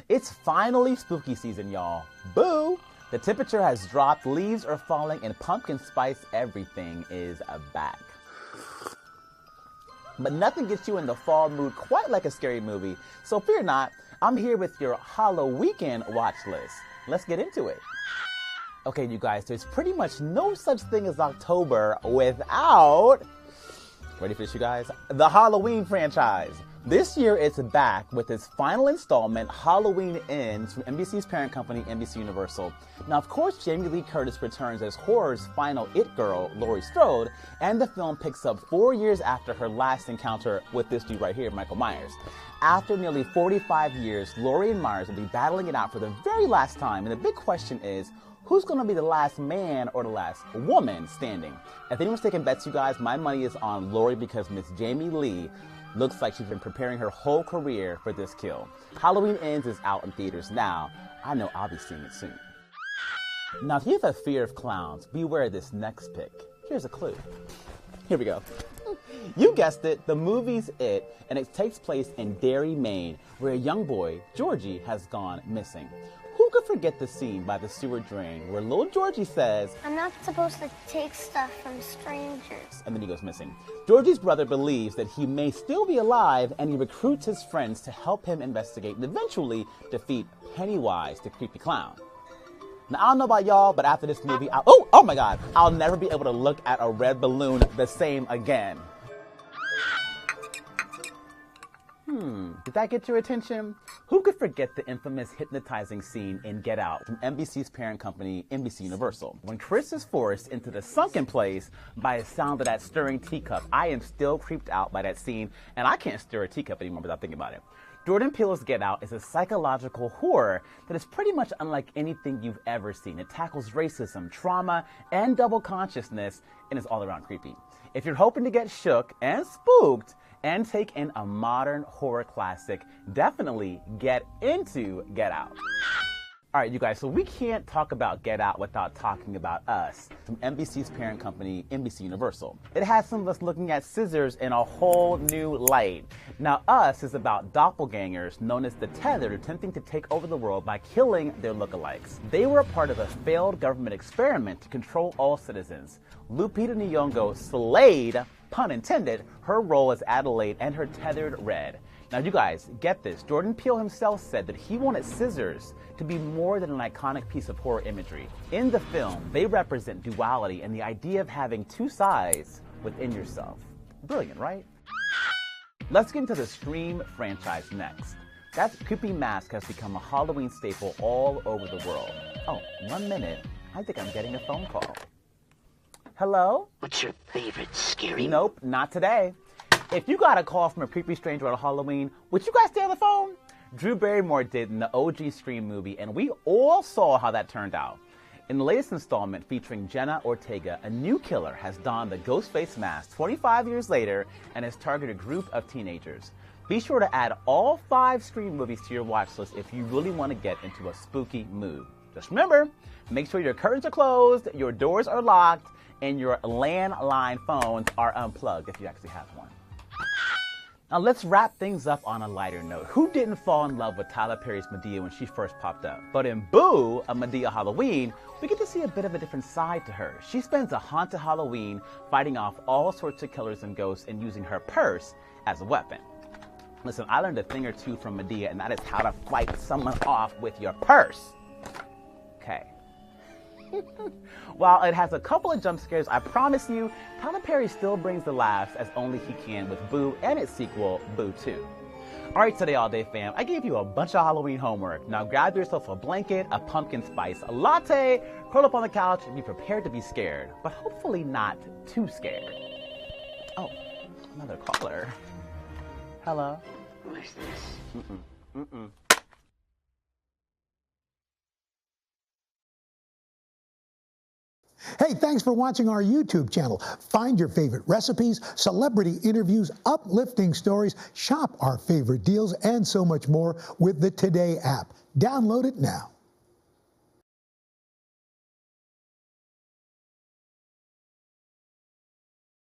It's finally spooky season, y'all. Boo! The temperature has dropped, leaves are falling, and pumpkin spice everything is back. But nothing gets you in the fall mood quite like a scary movie, so fear not, I'm here with your Halloween watch list. Let's get into it. Okay, you guys, there's pretty much no such thing as October without, ready for this, you guys? The Halloween franchise. This year it's back with its final installment, Halloween Ends, from NBC's parent company, NBC Universal. Now, of course, Jamie Lee Curtis returns as horror's final it girl, Laurie Strode, and the film picks up 4 years after her last encounter with this dude right here, Michael Myers. After nearly 45 years, Laurie and Myers will be battling it out for the very last time, and the big question is, who's going to be the last man or the last woman standing? If anyone's taking bets, you guys, my money is on Laurie because Miss Jamie Lee looks like she's been preparing her whole career for this kill. Halloween Ends is out in theaters now. I know I'll be seeing it soon. Now, if you have a fear of clowns, beware this next pick. Here's a clue. Here we go. You guessed it, the movie's It, and it takes place in Derry, Maine, where a young boy, Georgie, has gone missing. Who could forget the scene by the sewer drain where little Georgie says, "I'm not supposed to take stuff from strangers," and then he goes missing. Georgie's brother believes that he may still be alive, and he recruits his friends to help him investigate and eventually defeat Pennywise, the creepy clown. Now, I don't know about y'all, but after this movie, oh my God, I'll never be able to look at a red balloon the same again. Did that get your attention? Who could forget the infamous hypnotizing scene in Get Out from NBC's parent company, NBC Universal? When Chris is forced into the sunken place by the sound of that stirring teacup, I am still creeped out by that scene, and I can't stir a teacup anymore without thinking about it. Jordan Peele's Get Out is a psychological horror that is pretty much unlike anything you've ever seen. It tackles racism, trauma, and double consciousness, and is all around creepy. If you're hoping to get shook and spooked and take in a modern horror classic, definitely get into Get Out. All right, you guys, so we can't talk about Get Out without talking about Us, from NBC's parent company, NBC Universal. It has some of us looking at scissors in a whole new light. Now, Us is about doppelgangers known as the Tethered attempting to take over the world by killing their lookalikes. They were a part of a failed government experiment to control all citizens. Lupita Nyong'o slayed, pun intended, her role as Adelaide and her tethered Red. Now, you guys, get this. Jordan Peele himself said that he wanted scissors to be more than an iconic piece of horror imagery. In the film, they represent duality and the idea of having two sides within yourself. Brilliant, right? Let's get into the Scream franchise next. That creepy mask has become a Halloween staple all over the world. Oh, 1 minute. I think I'm getting a phone call. Hello? What's your favorite scary? Nope, not today. If you got a call from a creepy stranger on Halloween, would you guys stay on the phone? Drew Barrymore did in the OG Scream movie, and we all saw how that turned out. In the latest installment featuring Jenna Ortega, a new killer has donned the Ghostface mask 25 years later and has targeted a group of teenagers. Be sure to add all 5 Scream movies to your watch list if you really want to get into a spooky mood. Just remember, make sure your curtains are closed, your doors are locked, and your landline phones are unplugged if you actually have one. Now let's wrap things up on a lighter note. Who didn't fall in love with Tyler Perry's Madea when she first popped up? But in Boo, a Madea Halloween, we get to see a bit of a different side to her. She spends a haunted Halloween fighting off all sorts of killers and ghosts and using her purse as a weapon. Listen, I learned a thing or two from Madea, and that is how to fight someone off with your purse. Okay. While it has a couple of jump scares, I promise you, Tyler Perry still brings the laughs as only he can with Boo and its sequel, Boo 2. Alright, Today All Day fam, I gave you a bunch of Halloween homework. Now grab yourself a blanket, a pumpkin spice, a latte, curl up on the couch, and be prepared to be scared. But hopefully not too scared. Oh, another caller. Hello? Who is this? Hey, thanks for watching our YouTube channel. Find your favorite recipes, celebrity interviews, uplifting stories, shop our favorite deals, and so much more with the Today app. Download it now.